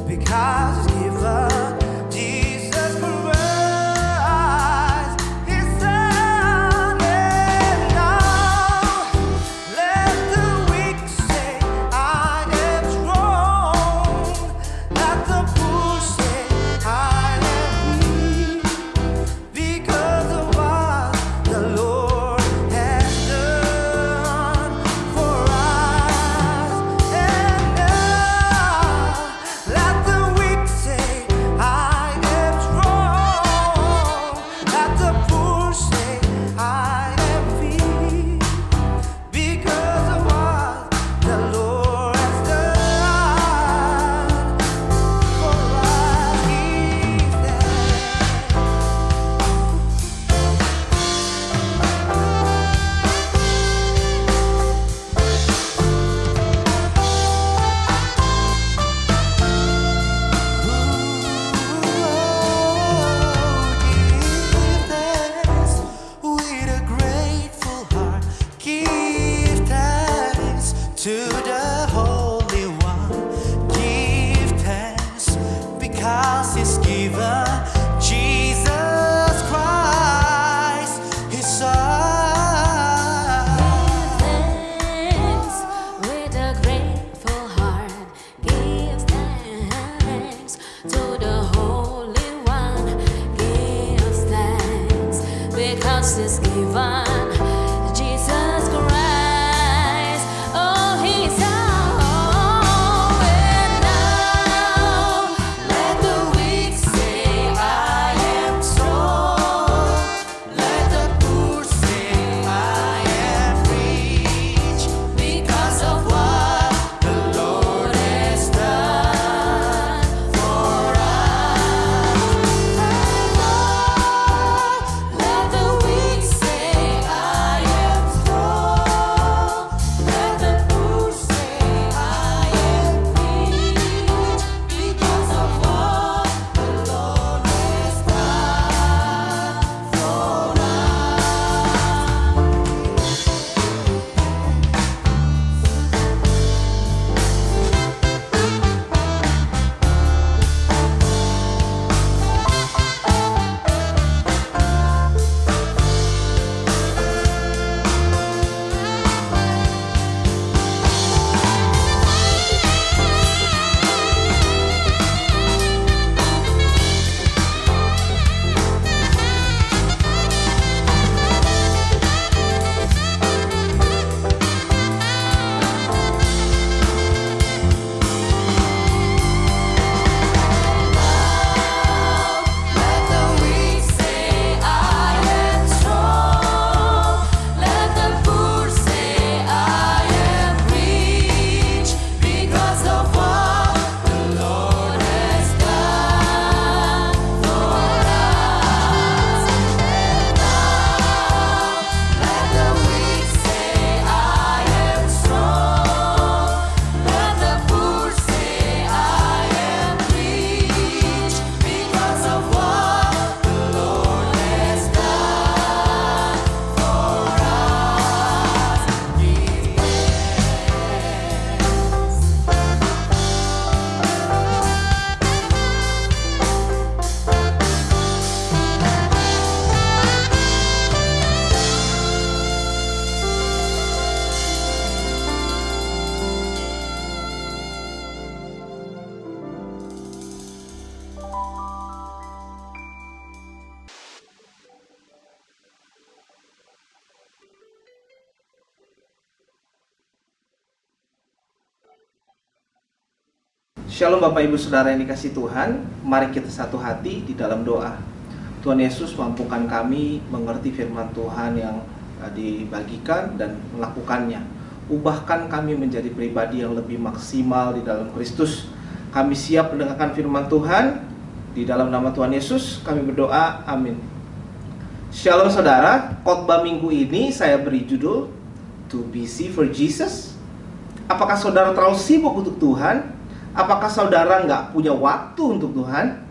because He's given Jesus Christ, His Son. And now let the weak say, I am strong. Let the poor say, I am weak, because of what the Lord has done for us. And now let the weak say, I am strong. Let the poor say, I am weak, because of what the Lord has done for us. He's there. With a grateful heart, give thanks to the Holy One. Give thanks because He's given Jesus Christ, His Son. Thanks with a grateful heart. Give thanks to the Holy One. Give thanks because He's given Jesus Christ. Oh, He's all. And now let the weak say, I am strong. Let the poor say, I am rich, because of what the Lord has done for us. Let the weak say, I am strong. Let the poor say, I am rich, because of what the Lord has done for us. Let the weak say, I am strong. Let the poor say, I am rich, because of what the Lord has done for us. And now let the weak say, I am strong. Let the poor say, I am rich, because of what the Lord has done for us. Give Shalom Bapak Ibu Saudara yang dikasihi Tuhan. Mari kita satu hati di dalam doa. Tuhan Yesus, mampukan kami mengerti firman Tuhan yang dibagikan dan melakukannya. Ubahkan kami menjadi pribadi yang lebih maksimal di dalam Kristus. Kami siap mendengarkan firman Tuhan. Di dalam nama Tuhan Yesus kami berdoa, amin. Shalom saudara, khotbah minggu ini saya beri judul To Busy for Jesus. Apakah saudara terlalu sibuk untuk Tuhan? Apakah saudara nggak punya waktu untuk Tuhan?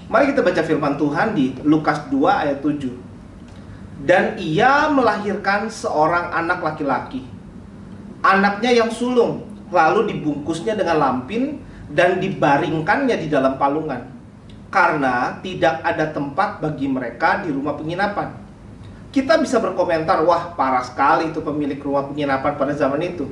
Mari kita baca firman Tuhan di Lukas 2 ayat 7. Dan ia melahirkan seorang anak laki-laki. Anaknya yang sulung, lalu dibungkusnya dengan lampin dan dibaringkannya di dalam palungan, karena tidak ada tempat bagi mereka di rumah penginapan. Kita bisa berkomentar, wah parah sekali itu pemilik rumah penginapan pada zaman itu,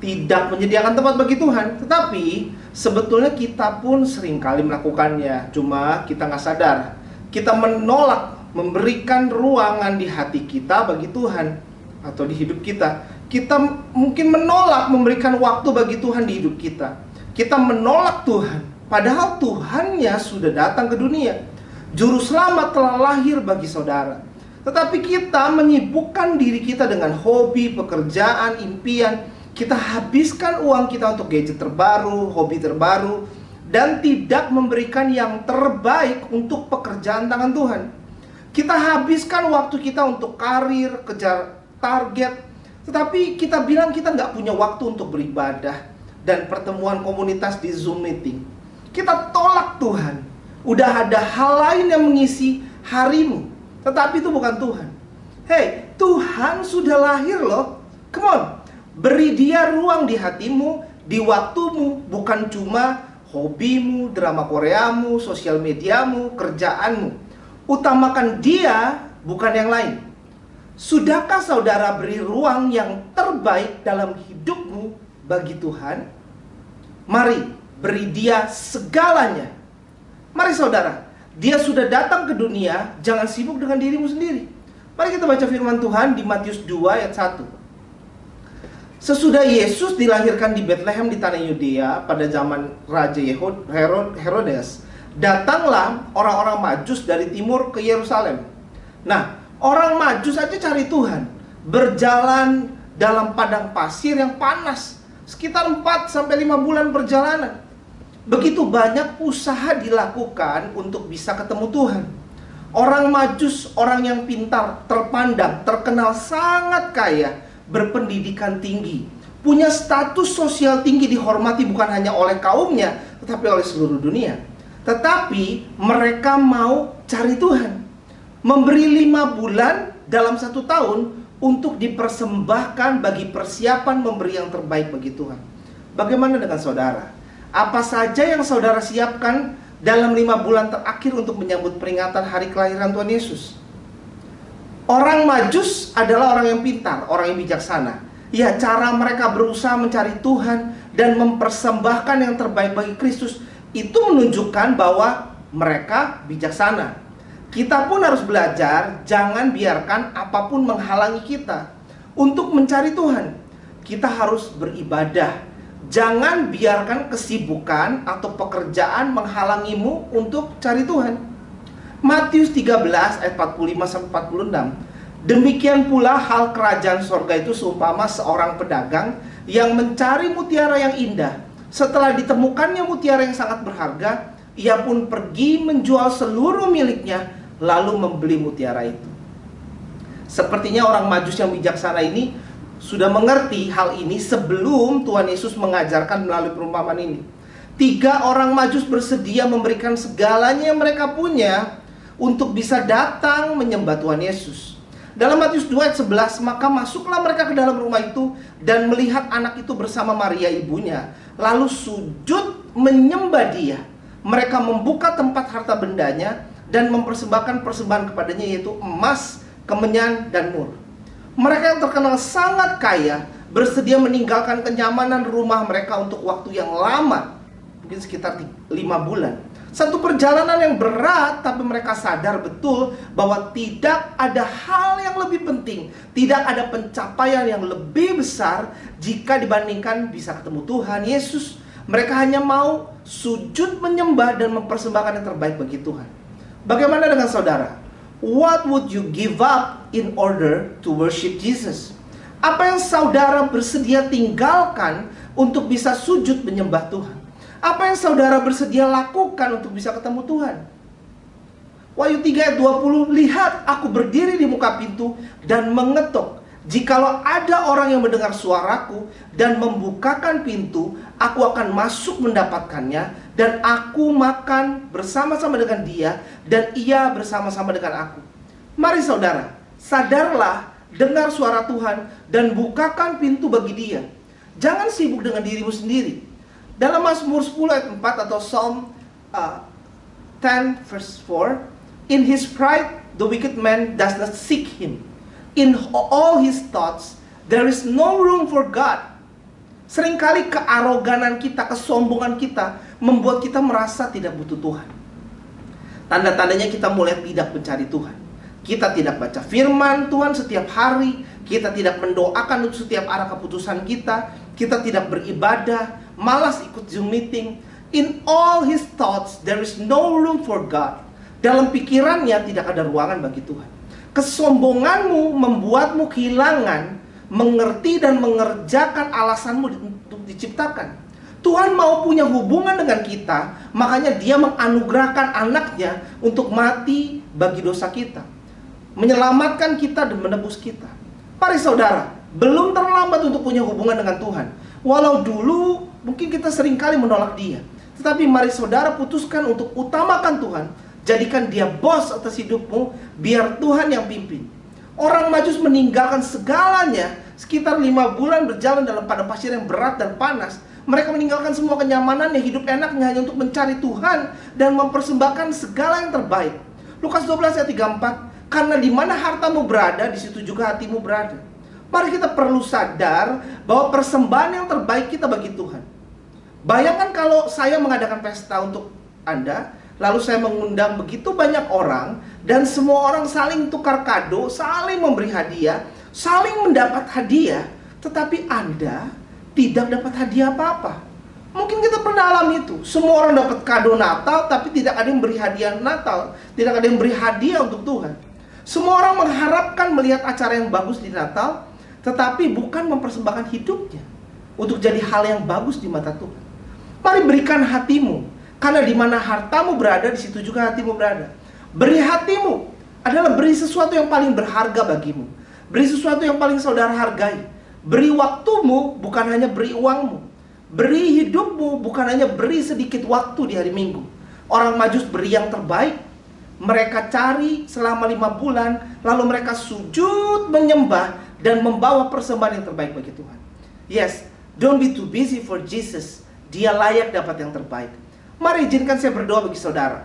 tidak menyediakan tempat bagi Tuhan. Tetapi sebetulnya kita pun seringkali melakukannya, cuma kita nggak sadar. Kita menolak memberikan ruangan di hati kita bagi Tuhan atau di hidup kita. Kita mungkin menolak memberikan waktu bagi Tuhan di hidup kita. Kita menolak Tuhan, padahal Tuhannya sudah datang ke dunia. Juru selamat telah lahir bagi saudara. Tetapi kita menyibukkan diri kita dengan hobi, pekerjaan, impian. Kita habiskan uang kita untuk gadget terbaru, hobi terbaru, dan tidak memberikan yang terbaik untuk pekerjaan tangan Tuhan. Kita habiskan waktu kita untuk karir, kejar target, tetapi kita bilang kita nggak punya waktu untuk beribadah dan pertemuan komunitas di Zoom meeting. Kita tolak Tuhan. Udah ada hal lain yang mengisi harimu, tetapi itu bukan Tuhan. Hey, Tuhan sudah lahir loh. Come on, beri Dia ruang di hatimu, di waktumu, bukan cuma hobimu, drama Koreamu, sosial mediamu, kerjaanmu. Utamakan Dia, bukan yang lain. Sudahkah saudara beri ruang yang terbaik dalam hidupmu bagi Tuhan? Mari beri Dia segalanya. Mari saudara, Dia sudah datang ke dunia, jangan sibuk dengan dirimu sendiri. Mari kita baca firman Tuhan di Matius 2 ayat 1. Sesudah Yesus dilahirkan di Bethlehem di tanah Yudea pada zaman Raja Herodes, datanglah orang-orang Majus dari timur ke Yerusalem. Nah, orang Majus aja cari Tuhan, berjalan dalam padang pasir yang panas, sekitar 4-5 bulan perjalanan. Begitu banyak usaha dilakukan untuk bisa ketemu Tuhan. Orang Majus, orang yang pintar, terpandang, terkenal, sangat kaya, berpendidikan tinggi, punya status sosial tinggi, dihormati bukan hanya oleh kaumnya, tetapi oleh seluruh dunia. Tetapi mereka mau cari Tuhan, memberi 5 bulan dalam 1 tahun untuk dipersembahkan bagi persiapan memberi yang terbaik bagi Tuhan. Bagaimana dengan saudara? Apa saja yang saudara siapkan dalam 5 bulan terakhir untuk menyambut peringatan hari kelahiran Tuhan Yesus? Orang Majus adalah orang yang pintar, orang yang bijaksana. Ya, cara mereka berusaha mencari Tuhan dan mempersembahkan yang terbaik bagi Kristus, itu menunjukkan bahwa mereka bijaksana. Kita pun harus belajar, jangan biarkan apapun menghalangi kita untuk mencari Tuhan. Kita harus beribadah. Jangan biarkan kesibukan atau pekerjaan menghalangimu untuk cari Tuhan. Matius 13 ayat 45-46. Demikian pula hal kerajaan sorga itu seumpama seorang pedagang yang mencari mutiara yang indah. Setelah ditemukannya mutiara yang sangat berharga, ia pun pergi menjual seluruh miliknya, lalu membeli mutiara itu. Sepertinya orang Majus yang bijaksana ini sudah mengerti hal ini sebelum Tuhan Yesus mengajarkan melalui perumpamaan ini. 3 orang Majus bersedia memberikan segalanya yang mereka punya untuk bisa datang menyembah Tuhan Yesus. Dalam Matius 2 ayat 11, maka masuklah mereka ke dalam rumah itu dan melihat anak itu bersama Maria ibunya, lalu sujud menyembah Dia. Mereka membuka tempat harta bendanya dan mempersembahkan persembahan kepadanya, yaitu emas, kemenyan, dan mur. Mereka yang terkenal sangat kaya bersedia meninggalkan kenyamanan rumah mereka untuk waktu yang lama, mungkin sekitar 5 bulan. Satu perjalanan yang berat, tapi mereka sadar betul bahwa tidak ada hal yang lebih penting, tidak ada pencapaian yang lebih besar jika dibandingkan bisa ketemu Tuhan Yesus. Mereka hanya mau sujud menyembah dan mempersembahkan yang terbaik bagi Tuhan. Bagaimana dengan saudara? What would you give up in order to worship Jesus? Apa yang saudara bersedia tinggalkan untuk bisa sujud menyembah Tuhan? Apa yang saudara bersedia lakukan untuk bisa ketemu Tuhan? Wahyu 3 ayat 20, lihat aku berdiri di muka pintu dan mengetuk. Jikalau ada orang yang mendengar suaraku dan membukakan pintu, aku akan masuk mendapatkannya dan aku makan bersama-sama dengan dia dan ia bersama-sama dengan aku. Mari saudara, sadarlah, dengar suara Tuhan dan bukakan pintu bagi dia. Jangan sibuk dengan dirimu sendiri. Dalam Mazmur 10 ayat 4 atau Psalm 10 verse 4, in his pride the wicked man does not seek him. In all his thoughts there is no room for God. Seringkali kearoganan kita, kesombongan kita membuat kita merasa tidak butuh Tuhan. Tanda-tandanya kita mulai tidak mencari Tuhan. Kita tidak baca firman Tuhan setiap hari. Kita tidak mendoakan untuk setiap arah keputusan kita. Kita tidak beribadah, malas ikut Zoom meeting. In all his thoughts there is no room for God. Dalam pikirannya tidak ada ruangan bagi Tuhan. Kesombonganmu membuatmu kehilangan mengerti dan mengerjakan alasanmu untuk diciptakan. Tuhan mau punya hubungan dengan kita, makanya dia menganugerahkan anaknya untuk mati bagi dosa kita, menyelamatkan kita dan menebus kita. Mari saudara, belum terlambat untuk punya hubungan dengan Tuhan. Walau dulu mungkin kita seringkali menolak dia, tetapi mari saudara putuskan untuk utamakan Tuhan. Jadikan dia bos atas hidupmu, biar Tuhan yang pimpin. Orang Majus meninggalkan segalanya. Sekitar 5 bulan berjalan dalam padang pasir yang berat dan panas. Mereka meninggalkan semua kenyamanannya, hidup enaknya hanya untuk mencari Tuhan dan mempersembahkan segala yang terbaik. Lukas 12 ayat 34, karena di mana hartamu berada, di situ juga hatimu berada. Mari kita perlu sadar bahwa persembahan yang terbaik kita bagi Tuhan. Bayangkan kalau saya mengadakan pesta untuk Anda, lalu saya mengundang begitu banyak orang, dan semua orang saling tukar kado, saling memberi hadiah, saling mendapat hadiah, tetapi Anda tidak dapat hadiah apa-apa. Mungkin kita pernah alami itu. Semua orang dapat kado Natal, tapi tidak ada yang beri hadiah Natal, tidak ada yang beri hadiah untuk Tuhan. Semua orang mengharapkan melihat acara yang bagus di Natal, tetapi bukan mempersembahkan hidupnya untuk jadi hal yang bagus di mata Tuhan. Mari berikan hatimu, karena di mana hartamu berada, di situ juga hatimu berada. Beri hatimu adalah beri sesuatu yang paling berharga bagimu. Beri sesuatu yang paling saudara hargai. Beri waktumu, bukan hanya beri uangmu. Beri hidupmu, bukan hanya beri sedikit waktu di hari Minggu. Orang Majus beri yang terbaik. Mereka cari selama 5 bulan, lalu mereka sujud menyembah dan membawa persembahan yang terbaik bagi Tuhan. Yes, don't be too busy for Jesus. Dia layak dapat yang terbaik. Mari izinkan saya berdoa bagi saudara.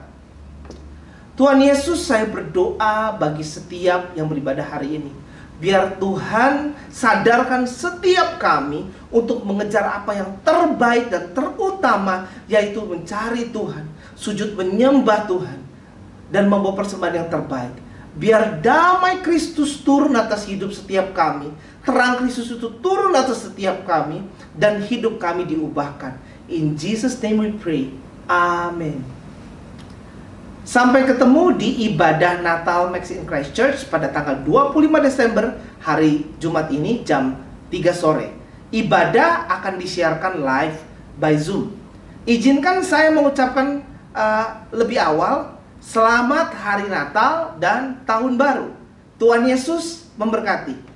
Tuhan Yesus, saya berdoa bagi setiap yang beribadah hari ini. Biar Tuhan sadarkan setiap kami untuk mengejar apa yang terbaik dan terutama, yaitu mencari Tuhan, sujud menyembah Tuhan, dan membawa persembahan yang terbaik. Biar damai Kristus turun atas hidup setiap kami, terang Kristus itu turun atas setiap kami, dan hidup kami diubahkan. In Jesus' name we pray. Amin. Sampai ketemu di ibadah Natal Max in Christ Church pada tanggal 25 Desember, hari Jumat ini jam 3 sore. Ibadah akan disiarkan live by Zoom. Izinkan saya mengucapkan lebih awal selamat hari Natal dan Tahun Baru. Tuhan Yesus memberkati.